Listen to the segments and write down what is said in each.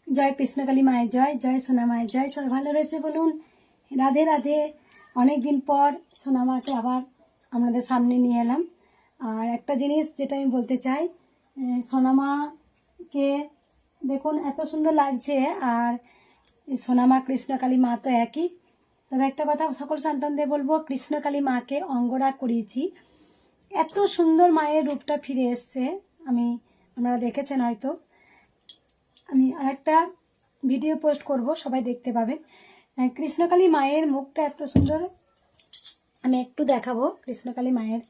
জয় কৃষ্ণকালী মায়ের জয়, জয় সোনা মায়ের জয়। সবাই ভালো রয়েছে বলুন? রাধে রাধে। অনেক দিন পর সোনা মাকে আবার আমাদের সামনে নিয়ে এলাম। আর একটা জিনিস যেটা আমি বলতে চাই, সোনা মাকে দেখুন এত সুন্দর লাগছে। আর সোনা মা কৃষ্ণকালী মা তো একই। তবে একটা কথা সকল সন্তানদের বলবো, কৃষ্ণকালী মাকে অঙ্গরাগ করিয়েছি। এত সুন্দর মায়ের রূপটা ফিরে এসছে। আপনারা দেখেছেন হয়তো। আমি আরেকটা ভিডিও পোস্ট করব, সবাই দেখতে পাবেন। কৃষ্ণকালী মায়ের মুখটা এত সুন্দর, আমি একটু দেখাবো। কৃষ্ণকালী মায়ের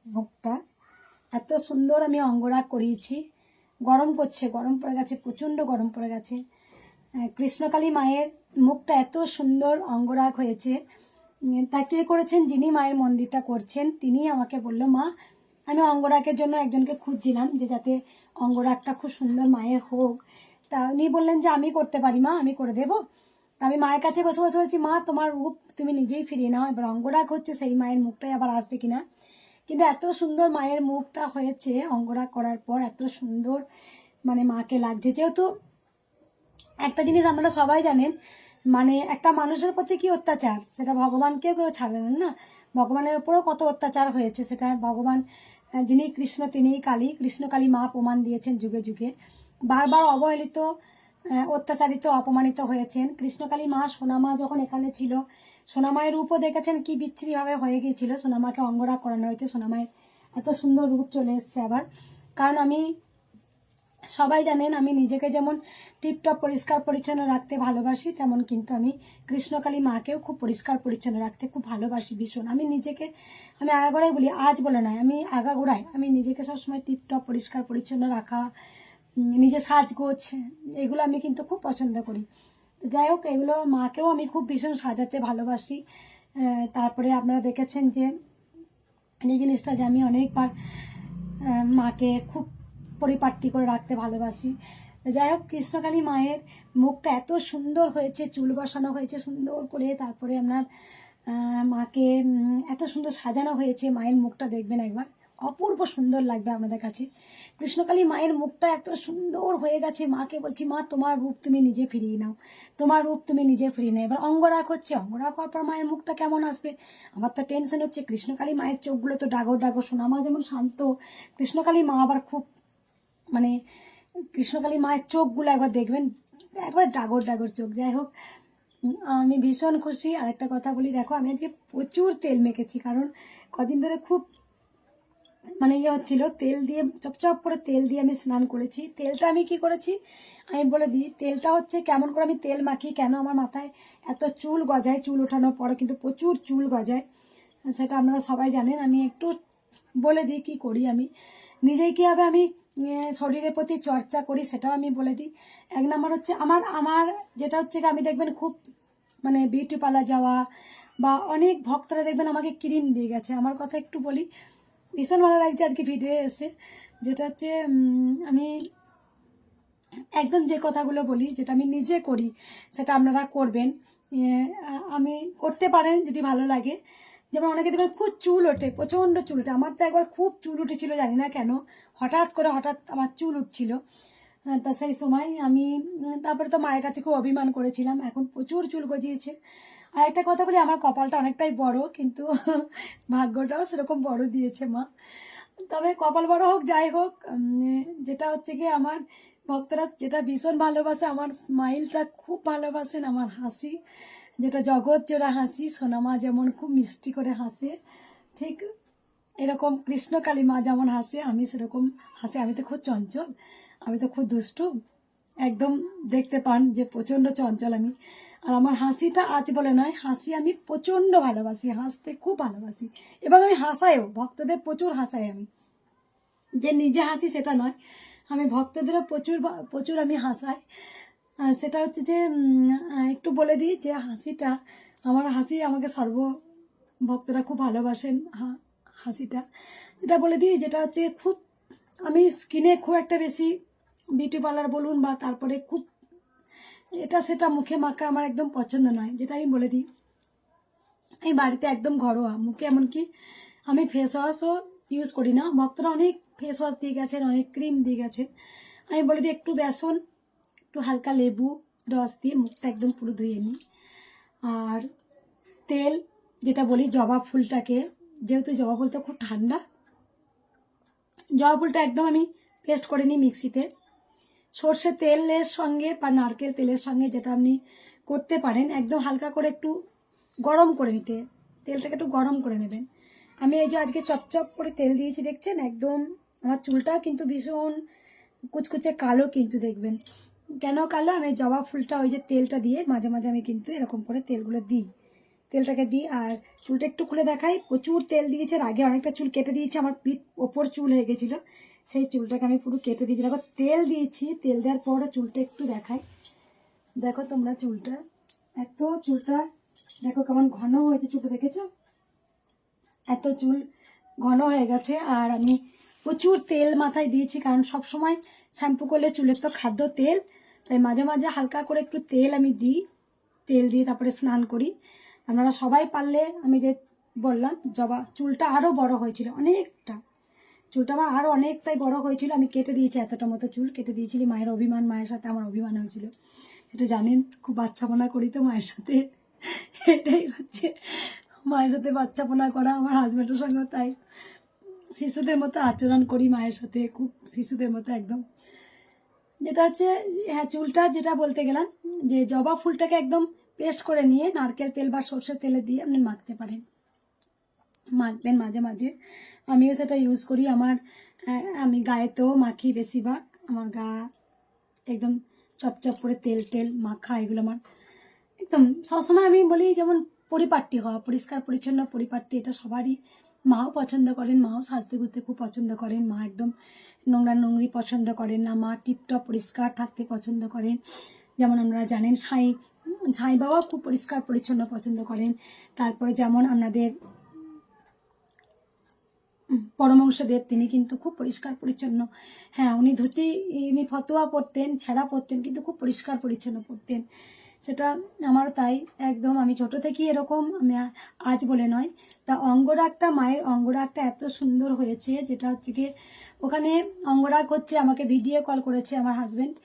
মুখটা এত সুন্দর আমি অঙ্গরাগ করিয়েছি। গরম করছে, গরম পড়ে গেছে, প্রচণ্ড গরম পড়ে গেছে। কৃষ্ণকালী মায়ের মুখটা এত সুন্দর অঙ্গরাগ হয়েছে। তা কে করেছেন? যিনি মায়ের মন্দিরটা করছেন তিনি আমাকে বললো, মা আমি অঙ্গরাগের জন্য একজনকে খুঁজছিলাম যে যাতে অঙ্গরাগটা খুব সুন্দর মায়ের হোক। তা উনি বললেন যে আমি করতে পারি মা, আমি করে দেবো। তা আমি মায়ের কাছে বসে বসে বলছি, মা তোমার রূপ তুমি নিজেই ফিরিয়ে নাও, এবার অঙ্গরাগ হচ্ছে সেই মায়ের মুখটাই আবার আসবে কিনা। কিন্তু এত সুন্দর মায়ের মুখটা হয়েছে অঙ্গরাগ করার পর, এত সুন্দর মানে মাকে লাগছে। যেহেতু একটা জিনিস আপনারা সবাই জানেন, মানে একটা মানুষের প্রতি কি অত্যাচার, সেটা ভগবানকেও কেউ ছাড়েন না। ভগবানের উপরেও কত অত্যাচার হয়েছে, সেটা ভগবান যিনি কৃষ্ণ তিনিই কালী। কৃষ্ণকালী মা প্রমাণ দিয়েছেন যুগে যুগে, বারবার অবহেলিত, অত্যাচারিত, অপমানিত হয়েছেন। কৃষ্ণকালী মা সোনামা যখন এখানে ছিল, সোনামায়ের রূপও দেখেছেন কি বিচ্ছিরিভাবে হয়ে গিয়েছিল। সোনামাকে অঙ্গরাগ করানো হয়েছে, সোনামায়ের এত সুন্দর রূপ চলে এসছে আবার। কারণ আমি সবাই জানেন আমি নিজেকে যেমন টিপটপ পরিষ্কার পরিচ্ছন্ন রাখতে ভালোবাসি, তেমন কিন্তু আমি কৃষ্ণকালী মাকেও খুব পরিষ্কার পরিচ্ছন্ন রাখতে খুব ভালোবাসি ভীষণ। আমি নিজেকে, আমি আগাগোড়াই বলি, আজ বলে নয়, আমি আগাগোড়াই আমি নিজেকে সবসময় টিপটপ পরিষ্কার পরিচ্ছন্ন রাখা, নিজে সাজগোছ, এগুলো আমি কিন্তু খুব পছন্দ করি। যাই হোক, এগুলো মাকেও আমি খুব ভীষণ সাজাতে ভালোবাসি। তারপরে আপনারা দেখেছেন যে এই জিনিসটা যে আমি অনেকবার মাকে খুব পরিপাটি করে রাখতে ভালোবাসি। যাই হোক, কৃষ্ণকালী মায়ের মুখটা এত সুন্দর হয়েছে, চুল বসানো হয়েছে সুন্দর করে, তারপরে আপনার মাকে এত সুন্দর সাজানো হয়েছে। মায়ের মুখটা দেখবেন একবার, অপূর্ব সুন্দর লাগবে আপনাদের কাছে। কৃষ্ণকালী মায়ের মুখটা এত সুন্দর হয়ে গেছে। মাকে বলছি, মা তোমার রূপ তুমি নিজে ফিরিয়ে নাও, তোমার রূপ তুমি নিজে ফিরিয়ে নাও। এবার অঙ্গরাগ হচ্ছে, অঙ্গরাগ হওয়ার পর মায়ের মুখটা কেমন আসবে, আমার তো টেনশন হচ্ছে। কৃষ্ণকালী মায়ের চোখগুলো তো ডাগর ডাগর, সোনামা যেমন শান্ত, কৃষ্ণকালী মা আবার খুব মানে কৃষ্ণকালী মায়ের চোখগুলো একবার দেখবেন, একবার ডাগর ডাগর চোখ। যাই হোক, আমি ভীষণ খুশি। আরেকটা কথা বলি, দেখো আমি আজকে প্রচুর তেল মেখেছি, কারণ কদিন ধরে খুব মানে ইয়ে হচ্ছিল, তেল দিয়ে চপচপ করে তেল দিয়ে আমি স্নান করেছি। তেলটা আমি কি করেছি আমি বলে দিই, তেলটা হচ্ছে কেমন করে আমি তেল মাখি, কেন আমার মাথায় এত চুল গজায়, চুল ওঠানোর পরে কিন্তু প্রচুর চুল গজায়, সেটা আপনারা সবাই জানেন। আমি একটু বলে দিই কি করি, আমি নিজেই কীভাবে আমি শরীরের প্রতি চর্চা করি সেটাও আমি বলে দিই। এক নম্বর হচ্ছে আমার যেটা হচ্ছে আমি দেখবেন খুব মানে বিউটি পার্লার যাওয়া, বা অনেক ভক্তরা দেখবেন আমাকে ক্রিম দিয়ে গেছে। আমার কথা একটু বলি, ভীষণ ভালো লাগছে আজকে ভিডিও এসে, যেটা হচ্ছে আমি একদম যে কথাগুলো বলি, যেটা আমি নিজে করি সেটা আপনারা করবেন। আমি করতে পারেন যদি ভালো লাগে। যেমন অনেকে দেখবেন খুব চুল ওঠে, প্রচণ্ড চুল ওঠে। আমার তো একবার খুব চুল উঠেছিল, জানি না কেন, হঠাৎ আমার চুল উঠছিল। তা সেই সময় আমি তারপরে তো মায়ের কাছে খুব অভিমান করেছিলাম, এখন প্রচুর চুল গজিয়েছে। আর একটা কথা বলি, আমার কপালটা অনেকটাই বড়, কিন্তু ভাগ্যটাও সেরকম বড় দিয়েছে মা। তবে কপাল বড় হোক যাই হোক, যেটা হচ্ছে কি আমার ভক্তরা যেটা ভীষণ ভালোবাসে, আমার স্মাইলটা খুব ভালোবাসেন, আমার হাসি যেটা জগৎ জোড়া হাসি। সোনামা যেমন খুব মিষ্টি করে হাসে, ঠিক এরকম কৃষ্ণকালী মা যেমন হাসে আমি সেরকম হাসি। আমি তো খুব চঞ্চল, আমি তো খুব দুষ্টু, একদম দেখতে পান যে প্রচণ্ড চঞ্চল আমি। আর আমার হাসিটা আজ বলে নয়, হাসি আমি প্রচণ্ড ভালোবাসি, হাসতে খুব ভালোবাসি, এবং আমি হাসাইও, ভক্তদের প্রচুর হাসাই। আমি যে নিজে হাসি সেটা নয়, আমি ভক্তদেরও প্রচুর প্রচুর আমি হাসাই। সেটা হচ্ছে যে একটু বলে দিই যে হাসিটা, আমার হাসি আমাকে ভক্তরা খুব ভালোবাসেন হাসিটা। যেটা বলে দিই, যেটা হচ্ছে খুব আমি স্কিনে খুব একটা বেশি বিউটি পার্লার বলুন বা তারপরে খুব এটা সেটা মুখে মাখা আমার একদম পছন্দ নয়। যেটা আমি বলে দিই, আমি বাড়িতে একদম ঘরোয়া মুখে, এমনকি আমি ফেস ওয়াশও ইউজ করি না। ভক্তরা অনেক ফেস ওয়াশ দিয়ে গেছেন, অনেক ক্রিম দিয়ে গেছেন। আমি বলে দিই একটু বেসন, একটু হালকা লেবু রস দিয়ে মুখটা একদম পুরো ধুয়ে নিই। আর তেল যেটা বলি জবা ফুলটাকে, যেহেতু জবা ফুলটা খুব ঠান্ডা, জবা ফুলটা একদম আমি পেস্ট করে নিই মিক্সিতে। সর্ষের তেলের সঙ্গে বা নারকেল তেলের সঙ্গে যেটা আপনি করতে পারেন, একদম হালকা করে একটু গরম করে নিতে, তেলটাকে একটু গরম করে নেবেন। আমি এই যে আজকে চপচপ করে তেল দিয়েছি দেখছেন, একদম আমার চুলটা কিন্তু ভীষণ কুচকুচে কালো, কিন্তু দেখবেন কেন কালো, আমি জবা ফুলটা ওই যে তেলটা দিয়ে মাঝে মাঝে আমি কিন্তু এরকম করে তেলগুলো দিই, তেলটাকে দিই। আর চুলটা একটু খুলে দেখাই, প্রচুর তেল দিয়েছে, আর আগে অনেকটা চুল কেটে দিয়েছি, আমার পিঠ ওপর চুল হয়ে গেছিলো, সেই চুলটাকে আমি পুরো কেটে দিয়েছি। দেখো তেল দিয়েছি, তেল দেওয়ার পর চুলটা একটু দেখাই, দেখো তোমরা চুলটা, এত চুলটা দেখো কেমন ঘন হয়েছে, চুলটা দেখেছো এত চুল ঘন হয়ে গেছে। আর আমি প্রচুর তেল মাথায় দিয়েছি, কারণ সব সময় শ্যাম্পু করলে চুলের তো খাদ্য তেল, তাই মাঝে মাঝে হালকা করে একটু তেল আমি দিই, তেল দিয়ে তারপরে স্নান করি। আপনারা সবাই পারলে, আমি যে বললাম জবা চুলটা আরও বড় হয়েছিল অনেকটা, চুলটা আমার আরও অনেকটাই বড় হয়েছিল, আমি কেটে দিয়েছি, এতটা মতো চুল কেটে দিয়েছিলি। মায়ের অভিমান, মায়ের সাথে আমার অভিমান হয়েছিল, সেটা জানেন, খুব বাচ্চাপনা করি তো মায়ের সাথে, এটাই হচ্ছে মায়ের সাথে বাচ্চাপনা করা আমার হাজব্যান্ডের সঙ্গে, তাই শিশুদের মতো আচরণ করি মায়ের সাথে, খুব শিশুদের মতো একদম। যেটা হচ্ছে, হ্যাঁ চুলটা যেটা বলতে গেলাম, যে জবা ফুলটাকে একদম পেস্ট করে নিয়ে নারকেল তেল বা সর্ষের তেলে দিয়ে আপনি মাখতে পারেন, মাখবেন মাঝে মাঝে, আমিও সেটা ইউজ করি। আমার আমি গায়েতেও মাখি, বেশিরভাগ আমার গা একদম চপচপ করে তেল টেল মাখা, এগুলো আমার একদম সবসময় আমি বলি, যেমন পরিপাটি হওয়া, পরিষ্কার পরিচ্ছন্ন পরিপাটি, এটা সবারই, মাও পছন্দ করেন, মাও সাজতে গুজতে খুব পছন্দ করেন, মা একদম নোংরা নোংরি পছন্দ করেন না, মা টিপটপ পরিষ্কার থাকতে পছন্দ করেন। যেমন আপনারা জানেন ছাই বাবাও খুব পরিষ্কার পরিচ্ছন্ন পছন্দ করেন। তারপরে যেমন আপনাদের পরমহংসদেব, তিনি কিন্তু খুব পরিষ্কার পরিচ্ছন্ন, হ্যাঁ উনি ধুতি, উনি ফতোয়া পরতেন, ছেঁড়া পরতেন, কিন্তু খুব পরিষ্কার পরিচ্ছন্ন পরতেন, সেটা আমারও তাই একদম। আমি ছোট থেকেই এরকম, আমি আজ বলে নয়। তা অঙ্গরাগটা, মায়ের অঙ্গরাগটা এত সুন্দর হয়েছে, যেটা হচ্ছে কি, ওখানে অঙ্গরাগ হচ্ছে, আমাকে ভিডিও কল করেছে আমার হাজবেন্ড,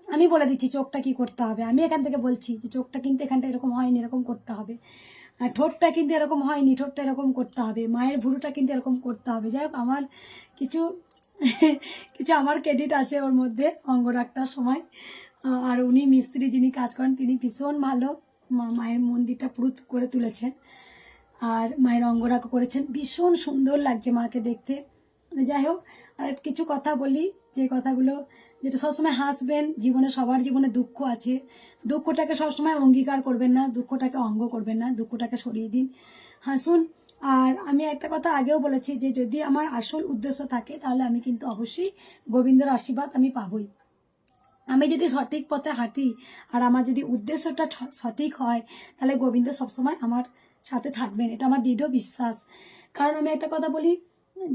আমি বলে দিচ্ছি চোখটা কি করতে হবে, আমি এখান থেকে বলছি যে চোখটা কিন্তু এখানটা এরকম হয়নি, এরকম করতে হবে, আর ঠোঁটটা কিন্তু এরকম হয়নি, ঠোঁটটা এরকম করতে হবে, মায়ের ভুরুটা কিন্তু এরকম করতে হবে। যাই হোক, আমার কিছু কিছু আমার ক্রেডিট আছে ওর মধ্যে, অঙ্গরাগটার সময়। আর উনি মিস্ত্রি যিনি কাজ করেন, তিনি ভীষণ ভালো মায়ের মন্দিরটা পুরো করে তুলেছেন, আর মায়ের অঙ্গরাগ করেছেন, ভীষণ সুন্দর লাগছে মাকে দেখতে। যাই হোক, আর কিছু কথা বলি, যে কথাগুলো, যেটা সবসময় হাসবেন, জীবনে সবার জীবনে দুঃখ আছে, দুঃখটাকে সবসময় অঙ্গীকার করবেন না, দুঃখটাকে অঙ্গ করবেন না, দুঃখটাকে সরিয়ে দিন, হাসুন। আর আমি একটা কথা আগেও বলেছি, যে যদি আমার আসল উদ্দেশ্য থাকে, তাহলে আমি কিন্তু অবশ্যই গোবিন্দর আশীর্বাদ আমি পাবই। আমি যদি সঠিক পথে হাঁটি, আর আমার যদি উদ্দেশ্যটা সঠিক হয়, তাহলে গোবিন্দ সবসময় আমার সাথে থাকবেন, এটা আমার দৃঢ় বিশ্বাস। কারণ আমি একটা কথা বলি,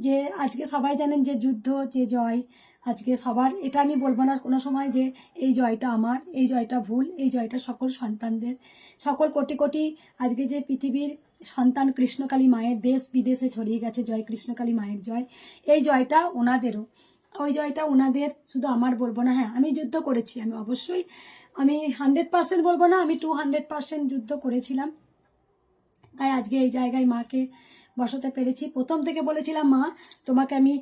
যে আজকে সবাই জানেন যে যুদ্ধ, যে জয়, আজকে সবার, এটা আমি বলবো না কোনো সময় যে এই জয়টা আমার, এই জয়টা ভুল, এই জয়টা সকল সন্তানদের, সকল কোটি কোটি আজকে যে পৃথিবীর সন্তান কৃষ্ণকালী মায়ের, দেশ বিদেশে ছড়িয়ে গেছে জয়, কৃষ্ণকালী মায়ের জয়, এই জয়টা ওনাদেরও, ওই জয়টা ওনাদের, শুধু আমার বলবো না। হ্যাঁ আমি যুদ্ধ করেছি, আমি অবশ্যই, আমি 100% বলবো না, আমি 200% যুদ্ধ করেছিলাম, তাই আজকে এই জায়গায় মাকে বসাতে পেরেছি। প্রথম থেকে বলেছিলাম, মা তোমাকে আমি,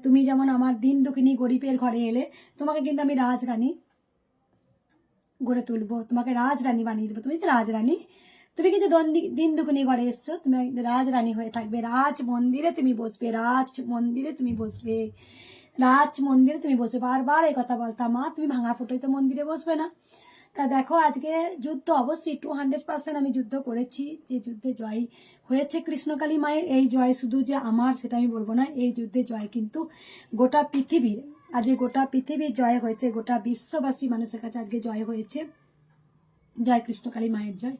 তুমি যেমন আমার দিন দুঃখিনী গরিবের ঘরে এলে, তোমাকে কিন্তু আমি রাজরানী গড়ে তুলবো, তোমাকে রাজরানী বানিয়ে দেবো, তুমি তো রাজরানী, তুমি কিন্তু দিন দুঃখিনী ঘরে এসছো, তুমি রাজরানী হয়ে থাকবে, রাজ মন্দিরে তুমি বসবে, রাজ মন্দিরে তুমি বসবে, রাজ মন্দিরে তুমি বসবে, বারবার এই কথা বলতাম, মা তুমি ভাঙা ফুটোই তো মন্দিরে বসবে না। তা দেখো আজকে যুদ্ধ অবশ্যই 200% আমি যুদ্ধ করেছি, যে যুদ্ধে জয় হয়েছে কৃষ্ণকালী মায়ের, এই জয় শুধু যে আমার সেটা আমি বলবো না, এই যুদ্ধে জয় কিন্তু গোটা পৃথিবীর, আজকে গোটা পৃথিবীর জয় হয়েছে, গোটা বিশ্ববাসী মানুষের কাছে আজকে জয় হয়েছে, জয় কৃষ্ণকালী মায়ের জয়,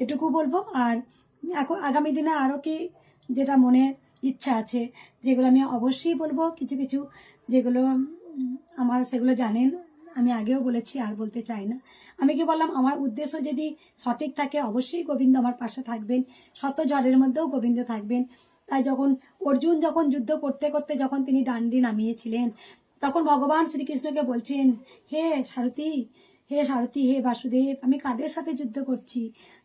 এটুকু বলবো। আর এখন আগামী দিনে আরও কি যেটা মনে ইচ্ছা আছে, যেগুলো আমি অবশ্যই বলবো, কিছু কিছু যেগুলো আমার, সেগুলো জানেন, আমি আগেও বলেছি, আর বলতে চাই না। আমি কি বললাম, আমার উদ্দেশ্য যদি সঠিক থাকে, অবশ্যই গোবিন্দ আমার পাশে থাকবেন, শত ঝড়ের মধ্যেও গোবিন্দ থাকবেন। তাই যখন অর্জুন যখন যুদ্ধ করতে করতে যখন তিনি ডান্ডি নামিয়েছিলেন, তখন ভগবান শ্রীকৃষ্ণকে বলছেন, হে সারথী, হে সারথী, হে বাসুদেব, আমি কাদের সাথে যুদ্ধ করছি?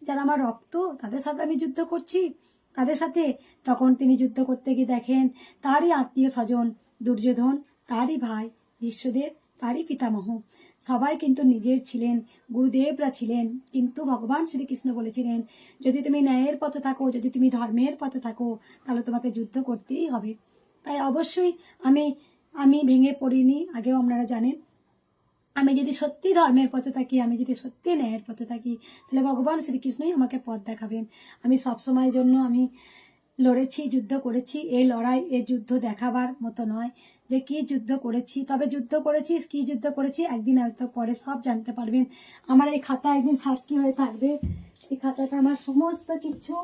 যারা আমার রক্ত, তাদের সাথে আমি যুদ্ধ করছি। কাদের সাথে? তখন তিনি যুদ্ধ করতে গিয়ে দেখেন তারই আত্মীয় স্বজন দুর্যোধন, তারই ভাই ভীষ্মদেব, তারই পিতামহ, সবাই কিন্তু নিজের ছিলেন, গুরুদেবরা ছিলেন। কিন্তু ভগবান শ্রীকৃষ্ণ বলেছিলেন, যদি তুমি ন্যায়ের পথে থাকো, যদি তুমি ধর্মের পথে থাকো, তাহলে তোমাকে যুদ্ধ করতেই হবে। তাই অবশ্যই আমি আমি ভেঙে পড়িনি, আগেও আপনারা জানেন। আমি যদি সত্যি ধর্মের পথে থাকি, আমি যদি সত্যি ন্যায়ের পথে থাকি, তাহলে ভগবান শ্রীকৃষ্ণই আমাকে পথ দেখাবেন। আমি সবসময়ের জন্য আমি লড়েছি, যুদ্ধ করেছি। এই লড়াই, এই যুদ্ধ দেখাবার মতো নয় যে কি যুদ্ধ করেছি। তবে যুদ্ধ করেছি, কি যুদ্ধ করেছি একদিন হয়তো পরে সব জানতে পারবেন। আমার এই খাতা একদিন সাক্ষী হয়ে থাকবে। এই খাতাটা আমার সমস্ত কিছু,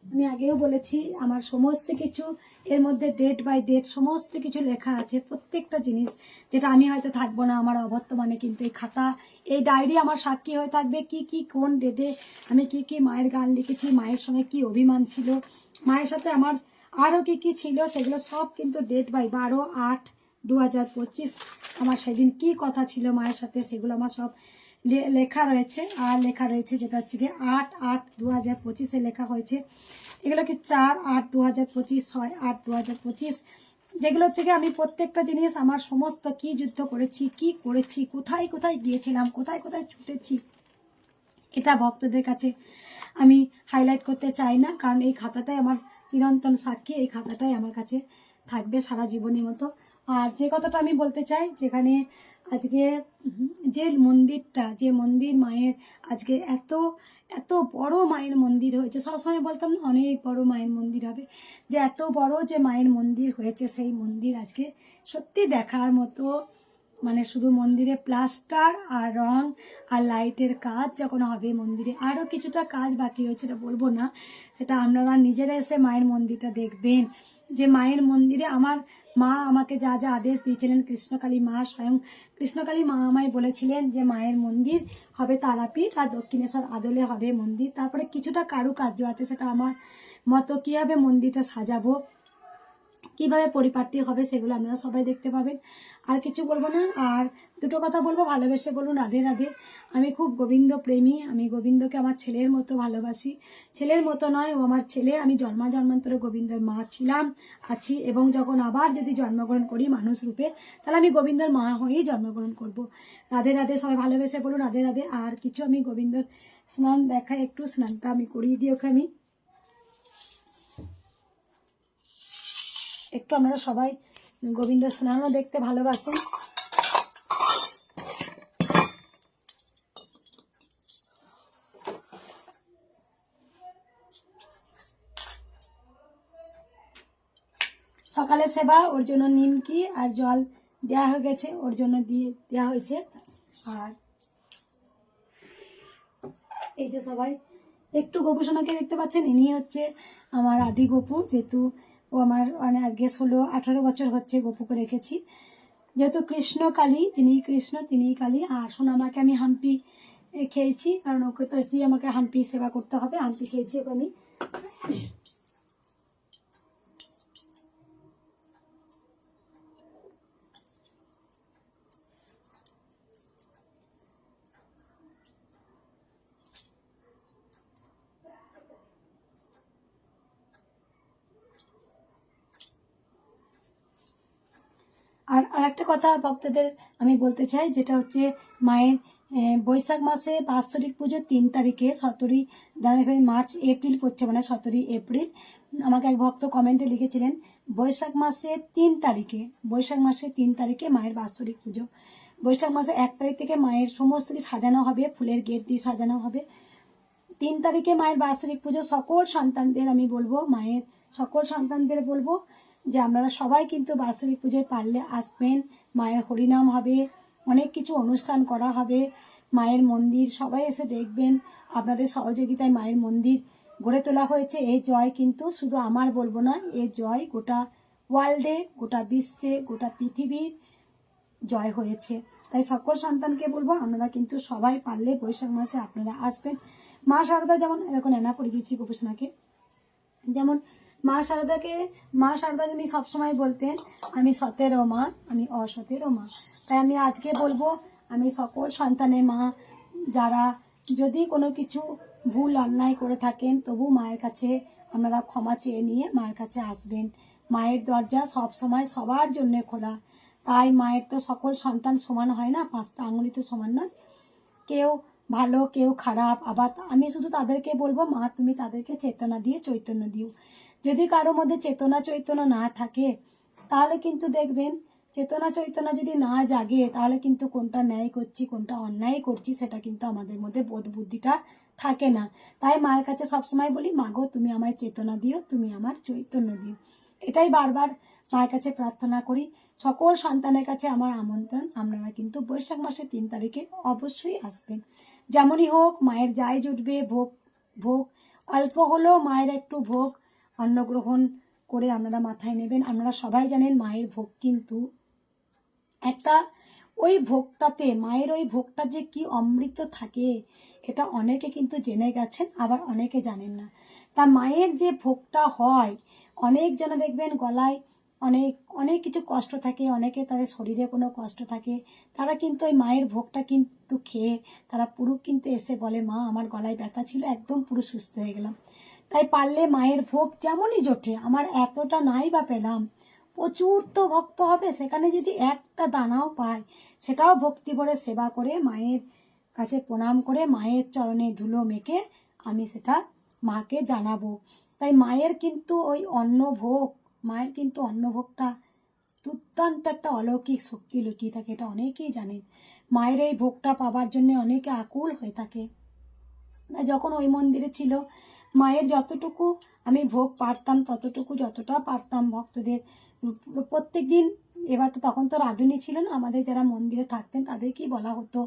আমি আগেও বলেছি, আমার সমস্ত কিছু এর মধ্যে ডেট বাই ডেট সমস্ত কিছু লেখা আছে, প্রত্যেকটা জিনিস। যেটা আমি হয়তো থাকবো না আমার অবর্তমানে, কিন্তু এই খাতা, এই ডায়েরি আমার সাক্ষী হয়ে থাকবে। কি কি কোন ডেটে আমি কি কি মায়ের গান লিখেছি, মায়ের সঙ্গে কি অভিমান ছিল, মায়ের সাথে আমার আরও কি কি ছিল, সেগুলো সব কিন্তু ডেট বাই 12/8/2025 আমার সেদিন কি কথা ছিল মায়ের সাথে, সেগুলো আমার সব লেখা রয়েছে। আর লেখা রয়েছে যেটা হচ্ছে গিয়ে 8/8/2025 লেখা হয়েছে। এগুলো কি 4/8/2025, 6/8/2025, যেগুলো হচ্ছে গিয়ে আমি প্রত্যেকটা জিনিস আমার সমস্ত কি যুদ্ধ করেছি, কি করেছি, কোথায় কোথায় গিয়েছিলাম, কোথায় কোথায় ছুটেছি, এটা ভক্তদের কাছে আমি হাইলাইট করতে চাই না, কারণ এই খাতাটাই আমার চিরন্তন সাক্ষী। এই খাতাটাই আমার কাছে থাকবে সারা জীবনের মতো। আর যে কথাটা আমি বলতে চাই, যেখানে আজকে যে মন্দিরটা, যে মন্দির মায়ের আজকে এত এত বড় মায়ের মন্দির হয়েছে, সবসময় বলতাম না অনেক বড় মায়ের মন্দির হবে, যে এত বড় যে মায়ের মন্দির হয়েছে, সেই মন্দির আজকে সত্যি দেখার মতো। মানে শুধু মন্দিরে প্লাস্টার আর রং আর লাইটের কাজ যখন হবে, মন্দিরে আরও কিছুটা কাজ বাকি রয়েছে, সেটা বলবো না, সেটা আপনারা নিজেরা এসে মায়ের মন্দিরটা দেখবেন। যে মায়ের মন্দিরে আমার মা আমাকে যা যা আদেশ দিয়েছিলেন, কৃষ্ণকালী মা, স্বয়ং কৃষ্ণকালী মা আমায় বলেছিলেন যে মায়ের মন্দির হবে তারাপীঠ আর দক্ষিণেশ্বর আদলে হবে মন্দির। তারপরে কিছুটা কারুকার্য আছে, সেটা আমার মতো কীভাবে মন্দিরটা সাজাবো, কিভাবে পরিপাটি হবে, সেগুলো আপনারা সবাই দেখতে পাবেন। আর কিছু বলবো না। আর দুটো কথা বলবো, ভালোবেসে বলুন রাধে রাধে। আমি খুব গোবিন্দ প্রেমী, আমি গোবিন্দকে আমার ছেলের মতো ভালোবাসি। ছেলের মতো নয়, ও আমার ছেলে। আমি জন্মান্তরে গোবিন্দের মা ছিলাম, আছি, এবং যখন আবার যদি জন্মগ্রহণ করি মানুষ রূপে, তাহলে আমি গোবিন্দর মা হয়েই জন্মগ্রহণ করব। রাধে রাধে, সবাই ভালোবেসে বলুন রাধে রাধে। আর কিছু আমি গোবিন্দর স্নান দেখাই, একটু স্নানটা আমি করিয়ে দিই ওকে। আমি একটু, আপনারা সবাই গোবিন্দ স্নানও দেখতে ভালোবাসেন। সকালে সেবা, ওর জন্য নিমকি আর জল দেওয়া হয়ে গেছে, ওর জন্য দিয়ে দেওয়া হয়েছে। আর এই যে সবাই একটু গোপুসোনাকে দেখতে পাচ্ছেন, ইনি হচ্ছে আমার আদি গপু। যেহেতু ও আমার মানে আজকে 16-18 বছর হচ্ছে গপুকে রেখেছি। যেহেতু কৃষ্ণ কালী, যিনি কৃষ্ণ তিনিই কালী। আর সোনামাকে আমি হাম্পি খেয়েছি, কারণ ওকে তো এসেই আমাকে হাম্পি সেবা করতে হবে। হাম্পি খেয়েছি ওকে আমি। আর আরেকটা কথা ভক্তদের আমি বলতে চাই, যেটা হচ্ছে মায়ের বৈশাখ মাসে বাৎসরিক পুজো 3 তারিখে, 17 জানুয়ারি, মার্চ, এপ্রিল পড়ছে, মানে 17 এপ্রিল। আমাকে এক ভক্ত কমেন্টে লিখেছিলেন বৈশাখ মাসে 3 তারিখে, বৈশাখ মাসে 3 তারিখে মায়ের বাৎসরিক পুজো। বৈশাখ মাসে 1 তারিখ থেকে মায়ের সমস্ত কিছু সাজানো হবে, ফুলের গেট দিয়ে সাজানো হবে। 3 তারিখে মায়ের বাৎসরিক পুজো। সকল সন্তানদের আমি বলবো, মায়ের সকল সন্তানদের বলবো যে আপনারা সবাই কিন্তু বাৎসরিক পুজোয় পারলে আসবেন। মায়ের হরিনাম হবে, অনেক কিছু অনুষ্ঠান করা হবে, মায়ের মন্দির সবাই এসে দেখবেন। আপনাদের সহযোগিতায় মায়ের মন্দির গড়ে তোলা হয়েছে। এই জয় কিন্তু শুধু আমার বলবো না, এই জয় গোটা ওয়ার্ল্ডে, গোটা বিশ্বে, গোটা পৃথিবীর জয় হয়েছে। তাই সকল সন্তানকে বলবো আপনারা কিন্তু সবাই পারলে বৈশাখ মাসে আপনারা আসবেন। মা শারদা যেমন, এখন এনা পড়ে দিচ্ছি গোপুসোনাকে, যেমন মা শারদা যিনি সবসময় বলতেন আমি সতেরো মা, আমি অসতেরো মা। তাই আমি আজকে বলবো আমি সকল সন্তানের মা, যারা যদি কোনো কিছু ভুল অন্যায় করে থাকেন তবু মায়ের কাছে আপনারা ক্ষমা চেয়ে নিয়ে মায়ের কাছে আসবেন। মায়ের দরজা সব সময় সবার জন্য খোলা। তাই মায়ের তো সকল সন্তান সমান হয় না, 5টা আঙুলি তো সমান নয়, কেউ ভালো কেউ খারাপ। আবার আমি শুধু তাদেরকে বলবো, মা তুমি তাদেরকে চেতনা দিয়ে চৈতন্য দিও। যদি কারোর মধ্যে চেতনা চৈতন্য না থাকে তাহলে কিন্তু দেখবেন, চেতনা চৈতন্য যদি না জাগে তাহলে কিন্তু কোনটা ন্যায় করছি কোনটা অন্যায় করছি সেটা কিন্তু আমাদের মধ্যে বোধ বুদ্ধিটা থাকে না। তাই মায়ের কাছে সবসময় বলি, মা গো তুমি আমায় চেতনা দিও, তুমি আমার চৈতন্য দিও। এটাই বারবার মায়ের কাছে প্রার্থনা করি। সকল সন্তানের কাছে আমার আমন্ত্রণ, আপনারা কিন্তু বৈশাখ মাসের 3 তারিখে অবশ্যই আসবেন। যেমনই হোক মায়ের যাই জুটবে, ভোগ ভোগ অল্প হলেও মায়ের একটু ভোগ অন্নগ্রহণ করে আপনারা মাথায় নেবেন। আপনারা সবাই জানেন মায়ের ভোগ কিন্তু একটা, ওই ভোগটাতে মায়ের ওই ভোগটা যে কি অমৃত থাকে এটা অনেকে কিন্তু জেনে গেছেন, আবার অনেকে জানেন না। তা মায়ের যে ভোগটা হয়, অনেকজনে দেখবেন গলায় অনেক অনেক কিছু কষ্ট থাকে, অনেকে তাদের শরীরে কোনো কষ্ট থাকে, তারা কিন্তু ওই মায়ের ভোগটা কিন্তু খেয়ে তারা পুরো কিন্তু এসে বলে, মা আমার গলায় ব্যথা ছিল একদম পুরো সুস্থ হয়ে গেলাম। তাই পারলে মায়ের ভোগ যেমনই জোটে, আমার এতটা নাই বা পেলাম, প্রচুর তো ভক্ত হবে, সেখানে যদি একটা দানাও পায় সেটাও ভক্তি ভরে সেবা করে মায়ের কাছে প্রণাম করে মায়ের চরণে ধুলো মেখে আমি সেটা মাকে জানাবো। তাই মায়ের কিন্তু ওই অন্নভোগ, মায়ের কিন্তু অন্নভোগটা দুর্দান্ত একটা অলৌকিক শক্তি লুকিয়ে থাকে, এটা অনেকেই জানেন। মায়ের এই ভোগটা পাবার জন্য অনেকে আকুল হয়ে থাকে। যখন ওই মন্দিরে ছিল, মায়ের যতটুকু আমি ভোগ পারতাম ততটুকু, যতটা পারতাম ভক্তদের প্রত্যেক দিন। এবার তো তখন তো রাঁধুনি ছিল না, আমাদের যারা মন্দিরে থাকতেন তাদেরকেই বলা হতো,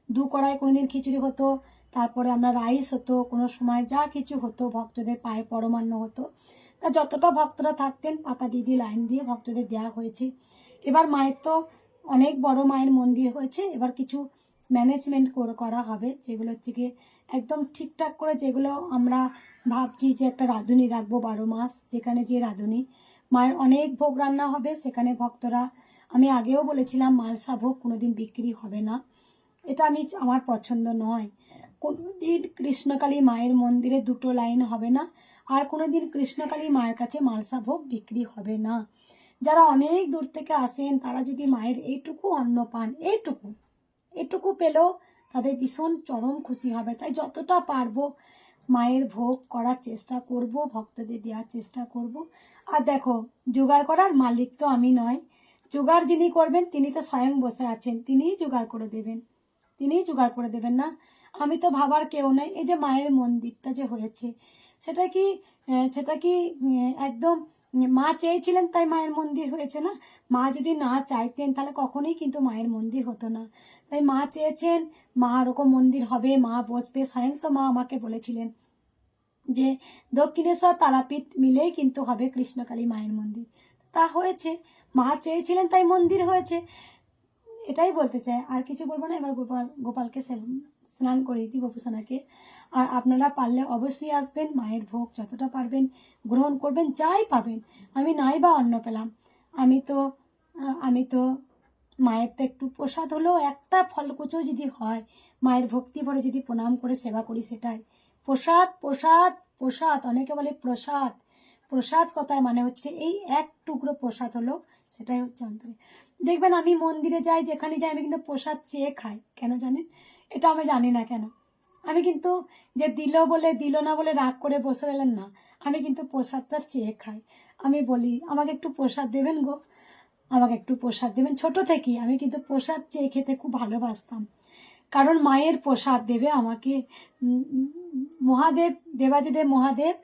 2 কড়াই কোনোদিন খিচুড়ি হতো, তারপরে আমরা রাইস হতো, কোনো সময় যা কিছু হতো ভক্তদের পায়ে পরমান্ন হতো। তা যতটা ভক্তরা থাকতেন পাতা দিয়ে লাইন দিয়ে ভক্তদের দেওয়া হয়েছে। এবার মায়ের তো অনেক বড় মায়ের মন্দির হয়েছে, এবার কিছু ম্যানেজমেন্ট করা হবে, যেগুলো হচ্ছে গিয়ে একদম ঠিকঠাক করে, যেগুলো আমরা ভাবছি যে একটা রাঁধুনি রাখবো 12 মাস, যেখানে যে রাঁধুনি মায়ের অনেক ভোগ রান্না হবে, সেখানে ভক্তরা, আমি আগেও বলেছিলাম মালসা ভোগ কোনোদিন বিক্রি হবে না, এটা আমার পছন্দ নয়। কোনোদিন কৃষ্ণকালী মায়ের মন্দিরে 2টো লাইন হবে না, আর কোনোদিন কৃষ্ণকালী মায়ের কাছে মালসা ভোগ বিক্রি হবে না। যারা অনেক দূর থেকে আসেন তারা যদি মায়ের এইটুকু অন্ন পান, এইটুকু পেলেও তাদের ভীষণ চরম খুশি হবে। তাই যতটা পারবো মায়ের ভোগ করার চেষ্টা করব, ভক্তদের দেওয়ার চেষ্টা করব। আর দেখো, জোগাড় করার মালিক তো আমি নয়, জোগাড় যিনি করবেন তিনি তো স্বয়ং বসে আছেন, তিনিই জোগাড় করে দেবেন, তিনিই জোগাড় করে দেবেন না, আমি তো ভাবার কেউ নাই। এই যে মায়ের মন্দিরটা যে হয়েছে, সেটা কি একদম মা চেয়েছিলেন তাই মায়ের মন্দির হয়েছে না? মা যদি না চাইতেন তাহলে কখনোই কিন্তু মায়ের মন্দির হতো না। তাই মা চেয়েছেন, মা ওরকম মন্দির হবে, মা বসবে, স্বয়ং তো মা আমাকে বলেছিলেন যে দক্ষিণেশ্বর তারাপীঠ মিলেই কিন্তু হবে কৃষ্ণকালী মায়ের মন্দির। তা হয়েছে, মা চেয়েছিলেন তাই মন্দির হয়েছে, এটাই বলতে চাই, আর কিছু বলবো না। এবার গোপালকে স্নান করিয়ে দিই, গোপুসোনাকে। আর আপনারা পারলে অবশ্যই আসবেন, মায়ের ভোগ যতটা পারবেন গ্রহণ করবেন, যাই পাবেন। আমি নাই বা অন্ন পেলাম, আমি তো মায়ের তো একটু প্রসাদ হলেও একটা ফলকুচো যদি হয়, মায়ের ভক্তি ভরে যদি প্রণাম করে সেবা করি, সেটাই প্রসাদ। প্রসাদ প্রসাদ অনেকে বলে প্রসাদ, প্রসাদ কথার মানে হচ্ছে এই এক টুকরো প্রসাদ হলো, সেটাই হচ্ছে অন্তরে। দেখবেন আমি মন্দিরে যাই, যেখানে যাই, আমি কিন্তু প্রসাদ চেয়ে খাই। কেন জানেন? এটা আমি জানি না কেন। আমি কিন্তু যে দিল না বলে রাগ করে বসে রইলেন না, আমি কিন্তু প্রসাদটা চেয়ে খাই। আমি বলি, আমাকে একটু প্রসাদ দেবেন গো, আমাকে একটু প্রসাদ দেবেন। ছোট থেকেই আমি কিন্তু প্রসাদ চেয়ে খেতে খুব ভালোবাসতাম, কারণ মায়ের প্রসাদ দেবে আমাকে। মহাদেব, দেবাদিদেব মহাদেব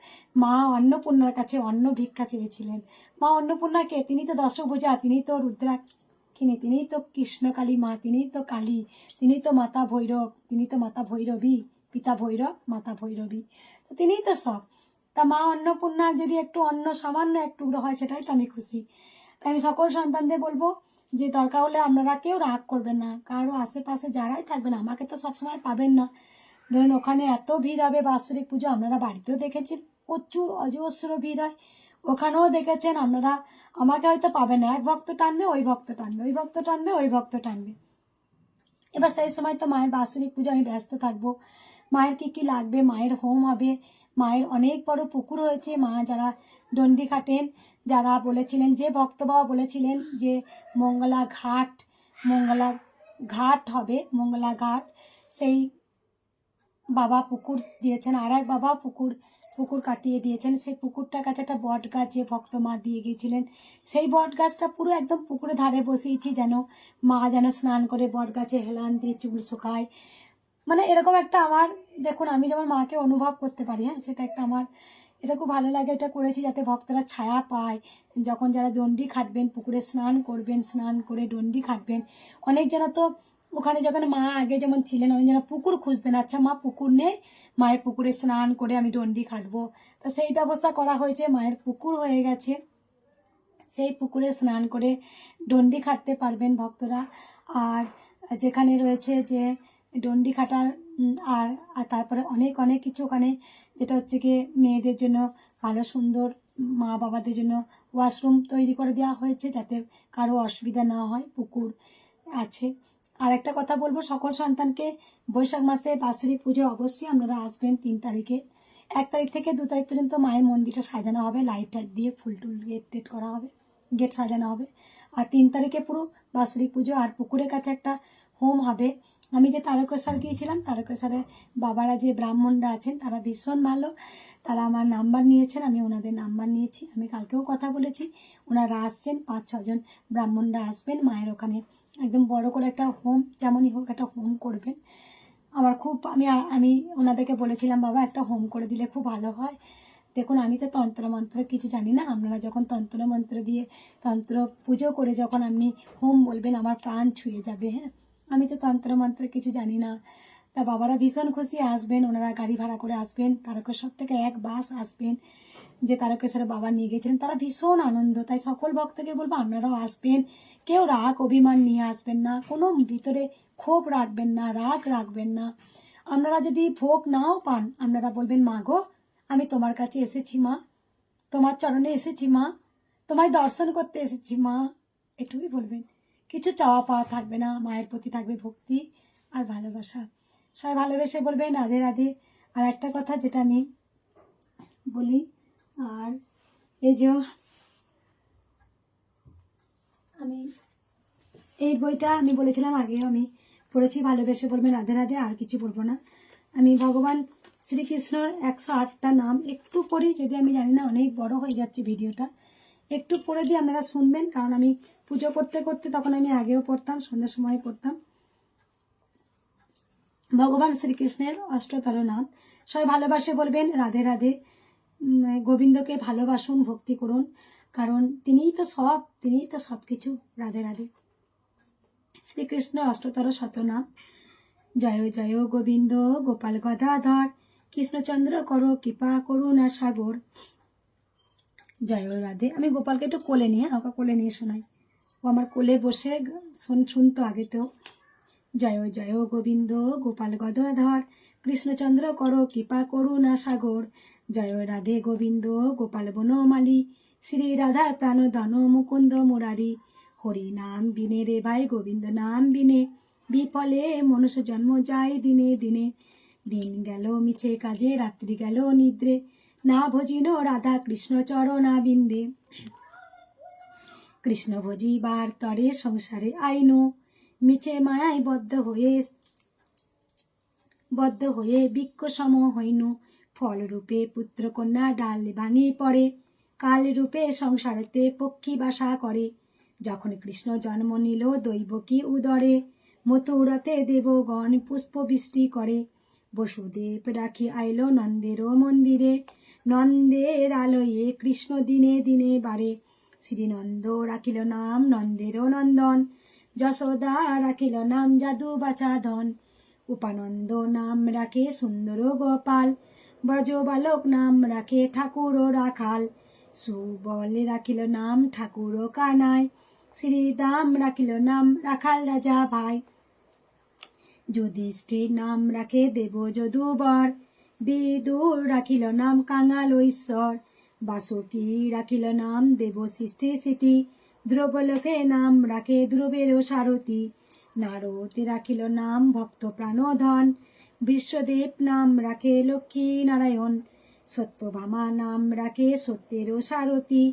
মা অন্নপূর্ণার কাছে অন্ন ভিক্ষা চেয়েছিলেন। মা অন্নপূর্ণাকে, তিনি তো দশভুজা, তিনি তো রুদ্রাক্ষিণী, তিনি তো কৃষ্ণকালী মা, তিনি তো কালী, তিনি তো মাতা ভৈরব, তিনি তো মাতা ভৈরবী, পিতা ভৈরব, মাতা ভৈরবী, তো তিনিই তো সব। তা মা অন্নপূর্ণার যদি একটু অন্ন সামান্য এক টুকরো হয়, সেটাই তো আমি খুশি। তাই আমি সকল সন্তানদের বলবো যে দরকার হলে আপনারা কেউ রাগ করবেন না, কারো আশেপাশে যারাই থাকবেন, আমাকে তো সবসময় পাবেন না। ধরুন ওখানে এত ভিড় হবে বাৎসরিক পুজো, আপনারা বাড়িতেও দেখেছেন প্রচুর অজস্র ভিড় হয়, ওখানেও দেখেছেন আপনারা, আমাকে হয়তো পাবেন না। এক ভক্ত টানবে, ওই ভক্ত টানবে, ওই ভক্ত টানবে, ওই ভক্ত টানবে, এবার সেই সময় তো মায়ের বাৎসরিক পুজো, আমি ব্যস্ত থাকবো। মায়ের কি কি লাগবে, মায়ের হোম হবে, মায়ের অনেক বড় পুকুর হয়েছে। মা যারা ডন্ডি কাটেন, যারা বলেছিলেন, যে ভক্ত বাবা বলেছিলেন যে মঙ্গলা ঘাট হবে, মঙ্গলা ঘাট, সেই বাবা পুকুর দিয়েছেন। আর এক বাবা পুকুর কাটিয়ে দিয়েছেন। সেই পুকুরটার কাছে একটা বট গাছ যে ভক্ত মা দিয়ে গিয়েছিলেন, সেই বট গাছটা পুরো একদম পুকুরের ধারে বসিয়েছি, যেন মা যেন স্নান করে বট গাছে হেলান দিয়ে চুল শুকায়। মানে এরকম একটা আমার, দেখুন আমি যেমন মাকে অনুভব করতে পারি, হ্যাঁ, সেটা একটা আমার, এটা খুব ভালো লাগে। এটা করেছি যাতে ভক্তরা ছায়া পায়। যখন যারা দণ্ডি খাটবেন, পুকুরে স্নান করবেন, স্নান করে দণ্ডি খাটবেন। অনেকজন তো ওখানে যখন মা আগে যেমন ছিলেন, অনেকজন পুকুর খুঁজতেন, আচ্ছা মা পুকুর নেই, মায়ের পুকুরে স্নান করে আমি দণ্ডি খাটবো। তো সেই ব্যবস্থা করা হয়েছে, মায়ের পুকুর হয়ে গেছে, সেই পুকুরে স্নান করে দণ্ডি খাটতে পারবেন ভক্তরা। আর যেখানে রয়েছে যে দণ্ডি খাটার আর তারপরে অনেক অনেক কিছু ওখানে, যেটা হচ্ছে গিয়ে মেয়েদের জন্য ভালো সুন্দর, মা বাবাদের জন্য ওয়াশরুম তৈরি করে দেওয়া হয়েছে, যাতে কারো অসুবিধা না হয়, পুকুর আছে। আর একটা কথা বলবো, সকল সন্তানকে বৈশাখ মাসে বাৎসরিক পুজো অবশ্যই আপনারা আসবেন। 3 তারিখে, 1 তারিখ থেকে 2 তারিখ পর্যন্ত মায়ের মন্দিরটা সাজানো হবে, লাইট টাইট দিয়ে, ফুল টুল গেট করা হবে, গেট সাজানো হবে। আর 3 তারিখে পুরো বাৎসরিক পুজো। আর পুকুরের কাছে একটা হোম হবে। আমি যে তারকেশ্বর গিয়েছিলাম, তারকেশ্বরে বাবারা যে ব্রাহ্মণরা আছেন তারা ভীষণ ভালো, তারা আমার নাম্বার নিয়েছেন, আমি ওনাদের নাম্বার নিয়েছি, আমি কালকেও কথা বলেছি। ওনারা আসছেন, 5-6 জন ব্রাহ্মণরা আসবেন মায়ের ওখানে, একদম বড় করে একটা হোম, যেমনই হোক একটা হোম করবেন। আমার খুব, আমি ওনাদেরকে বলেছিলাম বাবা একটা হোম করে দিলে খুব ভালো হয়। দেখুন আমি তো তন্ত্রমন্ত্র কিছু জানি না, আপনারা যখন তন্ত্রমন্ত্র দিয়ে তন্ত্র পুজো করে যখন আপনি হোম বলবেন, আমার প্রাণ ছুঁয়ে যাবে। হ্যাঁ, আমি তো তন্ত্রমন্ত্র কিছু জানি না। তা বাবারা ভীষণ খুশি, আসবেন, ওনারা গাড়ি ভাড়া করে আসবেন, তারকেশ্বর থেকে 1 বাস আসবেন, যে তারকেশ্বরে বাবা নিয়ে গেছিলেন, তারা ভীষণ আনন্দ। তাই সকল ভক্তকে বলবো আপনারাও আসবেন। কেউ রাগ অভিমান নিয়ে আসবেন না, কোনো ভিতরে ক্ষোভ রাখবেন না, রাগ রাখবেন না। আপনারা যদি ভোগ নাও পান, আপনারা বলবেন মা গো, আমি তোমার কাছে এসেছি মা, তোমার চরণে এসেছি মা, তোমায় দর্শন করতে এসেছি মা, এটুকুই বলবেন। কিছু চাওয়া পাওয়া থাকবে না, মায়ের প্রতি থাকবে ভক্তি আর ভালোবাসা। সবাই ভালোবেসে বলবেন রাধে রাধে। আর একটা কথা যেটা আমি বলি, আর এই যে আমি এই বইটা আমি বলেছিলাম আগেও আমি পড়েছি, ভালোবেসে বলবেন রাধে রাধে, আর কিছু বলবো না। আমি ভগবান শ্রীকৃষ্ণর 108টা নাম একটু পড়ি, যদি আমি জানি না অনেক বড় হয়ে যাচ্ছে ভিডিওটা, একটু পড়ে দিয়ে আপনারা শুনবেন, কারণ আমি পুজো করতে করতে তখন আমি আগেও পড়তাম, সন্ধ্যার সময় পড়তাম। ভগবান শ্রীকৃষ্ণের 8তর নাম, সবাই ভালোবাসে বলবেন রাধে রাধে। গোবিন্দকে ভালোবাসুন, ভক্তি করুন, কারণ তিনিই তো সব কিছু। রাধে রাধে। শ্রীকৃষ্ণ 8তর শতনাম, জয় জয় গোবিন্দ গোপাল গদাধর, কৃষ্ণচন্দ্র করো কৃপা করুণা সাগর। জয় রাধে। আমি গোপালকে একটু কোলে নিয়ে, ওকে কোলে নিয়ে শোনাই, ও আমার কোলে বসে শুনতো আগে তো। জয় জয় গোবিন্দ গোপাল গদাধর, কৃষ্ণচন্দ্র করো কৃপা করুণা সাগর। জয় রাধে গোবিন্দ গোপাল বনমালী, শ্রী রাধার প্রাণধন মুকুন্দ মুরারি। হরি নাম বিনে রে ভাই গোবিন্দ নাম বিনে, বিফলে মনুষ্য জন্ম যায় দিনে দিনে। দিন গেল মিছে কাজে, রাত্রি গেল নিদ্রে, না ভজিল রাধা কৃষ্ণ চরণা বিন্দে। কৃষ্ণ ভজিবার তরে সংসারে আইনু, মিছে মায়ায় বদ্ধ হয়ে বৃক্ষ সম হইনু। ফল রূপে পুত্র কন্যা ডাল ভাঙি পড়ে, কাল রূপে সংসারেতে পক্ষী বাসা করে। যখন কৃষ্ণ জন্ম নিল দৈবকী উদরে, মথুরাতে দেবগণ পুষ্প বৃষ্টি করে। বসুদেব রাখি আইল নন্দের মন্দিরে, নন্দের আলোয়ে কৃষ্ণ দিনে দিনে বাড়ে। শ্রীনন্দ রাখিল নাম নন্দের নন্দন, যশোদা রাখিল নাম যাদু বাচাধন। উপানন্দ নাম রাখে সুন্দর গোপাল, ব্রজ বালক নাম রাখে ঠাকুর রাখাল। সুবল রাখিল নাম ঠাকুর কানাই, শ্রীদাম রাখিল নাম রাখাল রাজা ভাই। যুধিষ্ঠির নাম রাখে দেব যদুবর, বিদুর রাখিল নাম কাঙাল ঈশ্বর। বাসুকী রাখিল নাম দেব সৃষ্টি স্থিতি, ধ্রুবলোকে নাম রাখে ধ্রুবের সারথী। নারদে রাখিল নাম ভক্ত প্রাণধন, বিশ্বদেব নাম রাখে লক্ষ্মী নারায়ণ, সত্যভামা নাম রাখে সত্যের সারথী,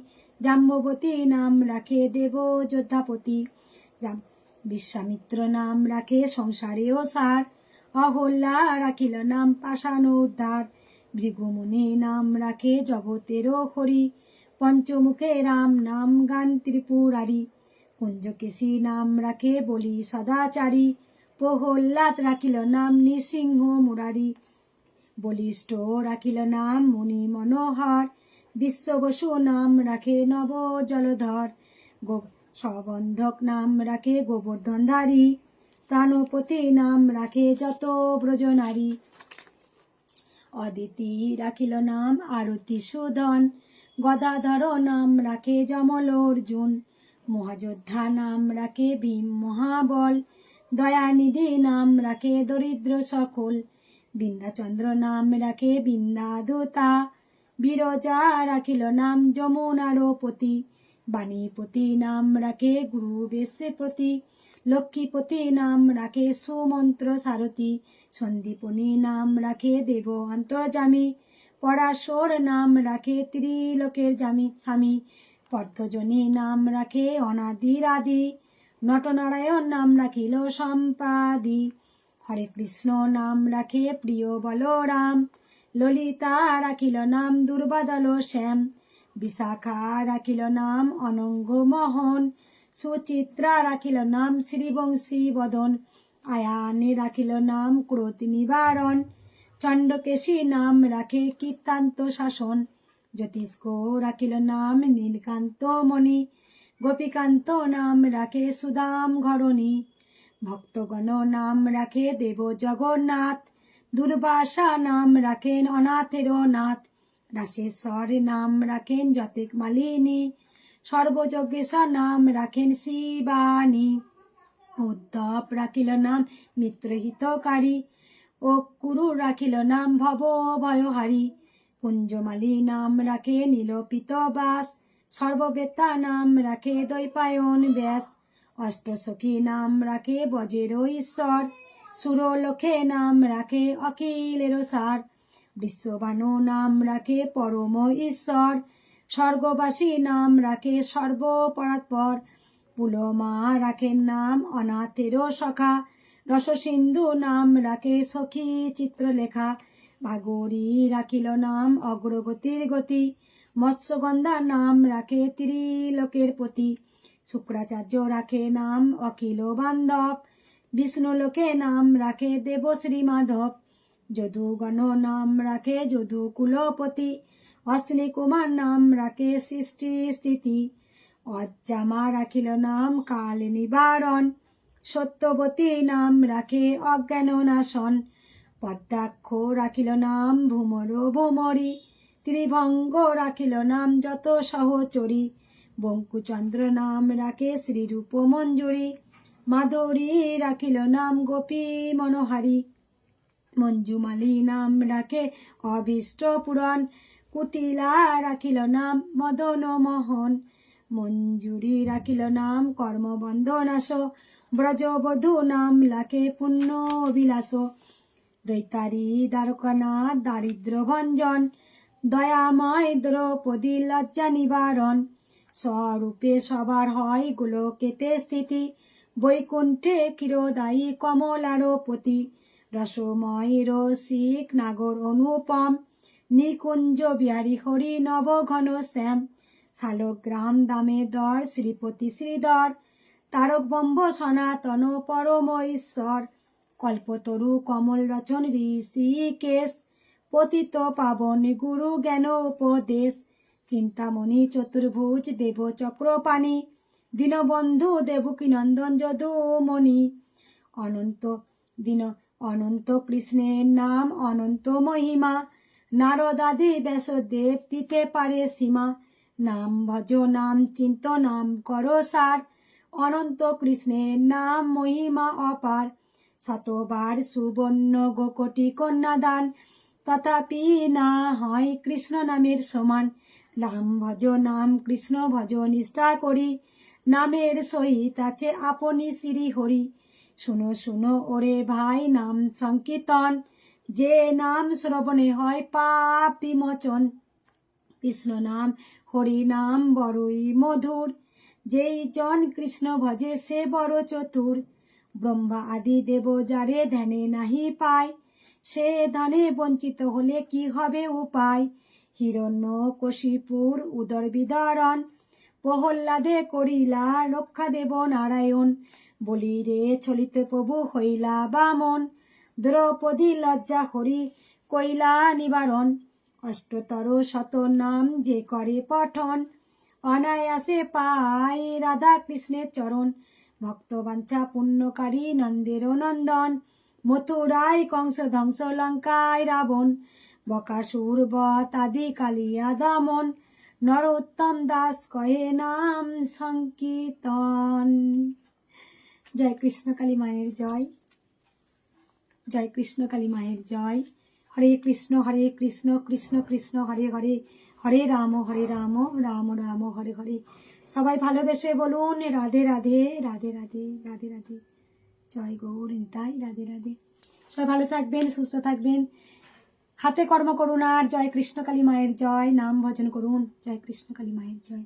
জাম্ববতী নাম রাখে দেব যোদ্ধাপতি, বিশ্বামিত্র নাম রাখে সংসারেও সার, অহল্যা রাখিল নাম পাষাণ উদ্ধার, ভৃগুমুনি নাম রাখে জগতেরও হরি, পঞ্চমুখে রাম নাম গান ত্রিপুরারি, কুঞ্জকেশী নাম রাখে বলি সদাচারী, প্রহ্লাদ রাখিল নাম নৃসিংহ মুরারি, বলিষ্ঠ রাখিল নাম মুনি মনোহর, বিশ্ববসু নাম রাখে নব জলধর, সবন্ধক নাম রাখে গোবর্ধনধারী, প্রাণপতি নাম রাখে যত ব্রজনারী, অদিতি রাখিল নাম আরতি সুধন, গদাধর নাম রাখে যমল অর্জুন, মহাযোদ্ধা নাম রাখে ভীম মহাবল, দয়ানিধি নাম রাখে দরিদ্র সকল, বিন্ধ্যাচন্দ্র নাম রাখে বিন্ধ্যাদূতা, বিরজা রাখিল নাম যমুনার পতি, বাণীপতি নাম রাখে গুরু বেশপতি, লক্ষ্মীপতি নাম রাখে সুমন্ত্র সারথী, সন্দীপনী নাম রাখে দেব অন্তর্যামী, পরাশর নাম রাখে ত্রিলোকের স্বামী, পর্থজনী নাম রাখে অনাদির আদি, নটনারায়ণ নাম রাখিল সম্পাদি, হরে কৃষ্ণ নাম রাখে প্রিয় বলরাম, ললিতা রাখিল নাম দুর্বাদল শ্যাম, বিশাখা রাখিল নাম অনঙ্গ মোহন, সুচিত্রা রাখিল নাম শ্রীবংশী বদন, আয়ানে রাখিল নাম ক্রোধ নিবারণ, চণ্ডকেশী নাম রাখে কীর্তান্ত শাসন, জ্যোতিষ্ক রাখিল নাম নীলকান্ত মণি, গোপীকান্ত নাম রাখে সুদাম ঘরণী, ভক্তগণ নাম রাখে দেব জগন্নাথ, দুর্বাসা নাম রাখেন অনাথের নাথ, রাশেশ্বর নাম রাখেন যতেক মালিনী, সর্বযজ্ঞেশ্বর নাম রাখেন শিবানী, উদ্ধব রাখিল নাম মিত্রহিতকারী, ও কুরু রাখিল নাম ভব ভয়হারী, কুঞ্জমালী নাম রাখে নীলপিত বাস, সর্ববেত্তা নাম রাখে দৈপায়ন ব্যাস, অষ্টসখী নাম রাখে বজের ঈশ্বর, সুরলোকে নাম রাখে অখিলের সার, বিশ্ববানু নাম রাখে পরম ঈশ্বর, স্বর্গবাসী নাম রাখে সর্বপরাৎপর, পুলমা রাখেন নাম অনাথের সখা, রসসিন্ধু নাম রাখে সখী চিত্রলেখা, ভাগরী রাখিল নাম অগ্রগতির গতি, মৎস্যগন্ধা নাম রাখে ত্রিলোকের পতি, শুক্রাচার্য রাখে নাম অখিল বান্ধব, বিষ্ণুলোকে নাম রাখে দেবশ্রী মাধব, যদুগণ নাম রাখে যদু কুলপতি, অশ্বিনী কুমার নাম রাখে সৃষ্টি স্থিতি, অজ্জামা রাখিল নাম কাল নিবারণ, সত্যবতী নাম রাখে অজ্ঞান নাশন, পদ্মাক্ষ রাখিল নাম ভূমর ভূমরি, ত্রিভঙ্গ রাখিল নাম যত সহচরী, বঙ্কুচন্দ্র নাম রাখে শ্রীরূপ মঞ্জুরি, মাধুরী রাখিল নাম গোপী মনোহারী, মঞ্জুমালী নাম রাখে অভীষ্ট পূরণ, কুটিলা রাখিল নাম মদন মোহন, মঞ্জুরি রাখিল নাম কর্মবন্ধ নাশ, ব্রজবধূ নাম রাখে পুণ্য অভিলাষ, দৈতারী দ্বারকানাথ দারিদ্র ভঞ্জন, দয়াময় দ্রৌপদী লজ্জা নিবারণ, স্বরূপে সবার হয় গোলকেতে স্থিতি, বৈকুণ্ঠে ক্ষীরদায়ী কমলার পতি, রসময় রসিক নাগর অনুপম, নিকুঞ্জ বিহারী হরি নব ঘন শ্যাম, শালগ্রাম দামেদর শ্রীপতি শ্রীধর, তারক বম্ব সনাতন পরম ঈশ্বর, কল্পতরু কমল রচন ঋষিকেশ, পতিত পাবন গুরু জ্ঞান উপদেশ, চিন্তামণি চতুর্ভুজ দেব চক্রপাণি, দীনবন্ধু দেবকী নন্দন যদুমণি, অনন্ত কৃষ্ণের নাম অনন্ত মহিমা, নারদাদি ব্যাসদেব দিতে পারে সীমা, নাম ভজ নাম চিন্ত নাম করো সার, অনন্ত কৃষ্ণের নাম মহিমা অপার, শতবার সুবর্ণ গোকটি কন্যাদান, তথাপি না হয় কৃষ্ণ নামের সমান, রাম ভজ নাম কৃষ্ণ ভজ নিষ্ঠা করি, নামের সহিত আছে আপনি শ্রী হরি, শুনো শুনো ওরে ভাই নাম সংকীর্তন, যে নাম শ্রবণে হয় পাপ বিমোচন। কৃষ্ণ নাম হরি নাম বড়ই মধুর, যেই জন কৃষ্ণ ভজে সে বড় চতুর। ব্রহ্মা আদি দেব যারে ধ্যানে নাহি পায়, সে ধনে বঞ্চিত হলে কি হবে উপায়। হিরণ্য কশিপুর উদর বিদারণ, প্রহ্লাদে করিলা রক্ষা দেব নারায়ণ। বলিরে চলিত প্রভু হইলা বামন, দ্রৌপদী লজ্জা হরি কইলা নিবারণ। অষ্টতর শত নাম যে করে পঠন, অনায়াসে পায় রাধা কৃষ্ণের চরণ। ভক্তবাঞ্ছা পুণ্যকারী নন্দের নন্দন, মথুরায় কংস ধ্বংস লঙ্কায় রাবণ। বকাসুর বধ আদি কালিয়া দমন, নরোত্তম দাস কহে নাম সংকীর্তন। জয় কৃষ্ণ কালী মায়ের জয়, জয় কৃষ্ণ কালী মায়ের জয়। হরে কৃষ্ণ কৃষ্ণ কৃষ্ণ হরে হরে, হরে রাম রাম রাম হরে হরে। সবাই ভালোবেসে বলুন রাধে রাধে রাধে রাধে রাধে রাধে। জয় গৌর নিতাই, রাধে রাধে। সবাই ভালো থাকবেন, সুস্থ থাকবেন, হাতে কর্ম করুন, আর জয় কৃষ্ণ কালী মায়ের জয়, নাম ভজন করুন। জয় কৃষ্ণ কালী মায়ের জয়।